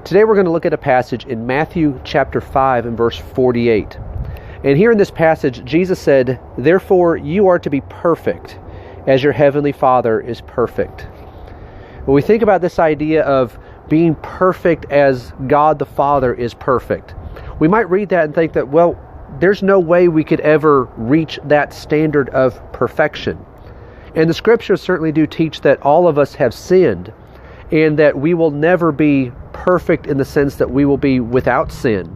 Today we're going to look at a passage in Matthew chapter 5 and verse 48. And here in this passage, Jesus said, "Therefore you are to be perfect, as your heavenly Father is perfect." When we think about this idea of being perfect as God the Father is perfect, we might read that and think that, well, there's no way we could ever reach that standard of perfection. And the scriptures certainly do teach that all of us have sinned, and that we will never be perfect in the sense that we will be without sin,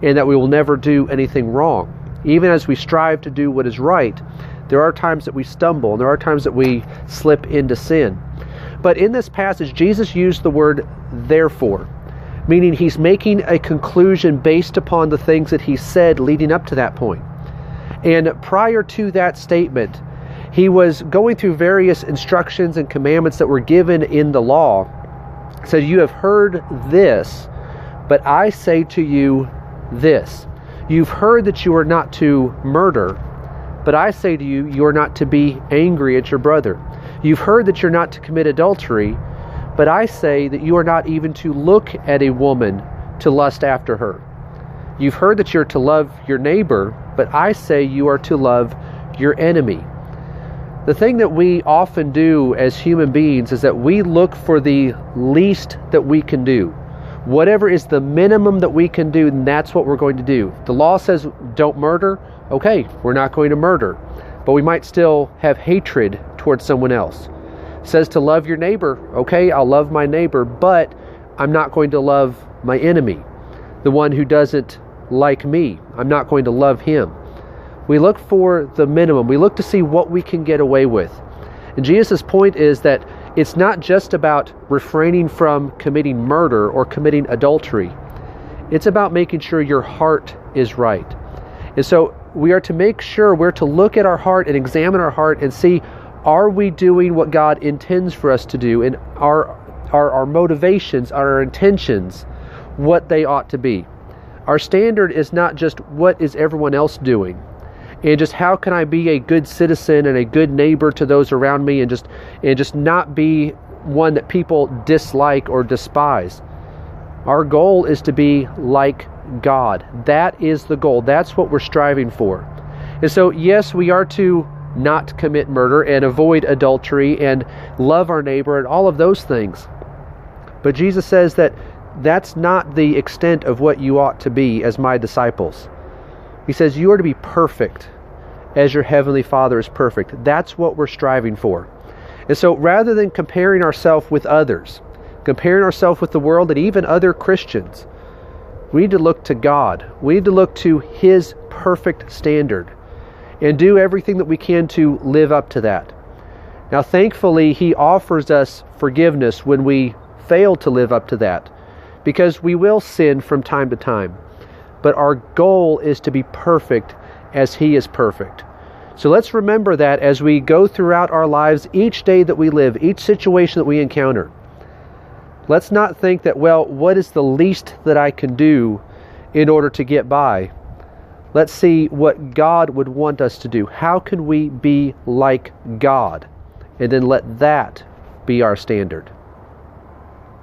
and that we will never do anything wrong. Even as we strive to do what is right, there are times that we stumble, and there are times that we slip into sin. But in this passage, Jesus used the word therefore, meaning he's making a conclusion based upon the things that he said leading up to that point. And prior to that statement, he was going through various instructions and commandments that were given in the law. He said, "You have heard this, but I say to you this. You've heard that you are not to murder, but I say to you, you are not to be angry at your brother. You've heard that you're not to commit adultery, but I say that you are not even to look at a woman to lust after her. You've heard that you're to love your neighbor, but I say you are to love your enemy." The thing that we often do as human beings is that we look for the least that we can do. Whatever is the minimum that we can do, that's what we're going to do. The law says don't murder. Okay, we're not going to murder. But we might still have hatred towards someone else. It says to love your neighbor. Okay, I'll love my neighbor, but I'm not going to love my enemy, the one who doesn't like me. I'm not going to love him. We look for the minimum. We look to see what we can get away with. And Jesus' point is that it's not just about refraining from committing murder or committing adultery. It's about making sure your heart is right. And so we are to make sure, we're to look at our heart and examine our heart and see, are we doing what God intends for us to do? And are our motivations, are our intentions what they ought to be? Our standard is not just what is everyone else doing, and just how can I be a good citizen and a good neighbor to those around me, and just not be one that people dislike or despise. Our goal is to be like God. That is the goal. That's what we're striving for. And so, yes, we are to not commit murder and avoid adultery and love our neighbor and all of those things. But Jesus says that that's not the extent of what you ought to be as my disciples. He says you are to be perfect as your heavenly Father is perfect. That's what we're striving for. And so rather than comparing ourselves with others, comparing ourselves with the world and even other Christians, we need to look to God. We need to look to His perfect standard and do everything that we can to live up to that. Now, thankfully, He offers us forgiveness when we fail to live up to that, because we will sin from time to time. But our goal is to be perfect as He is perfect. So let's remember that as we go throughout our lives, each day that we live, each situation that we encounter. Let's not think that, well, what is the least that I can do in order to get by? Let's see what God would want us to do. How can we be like God? And then let that be our standard.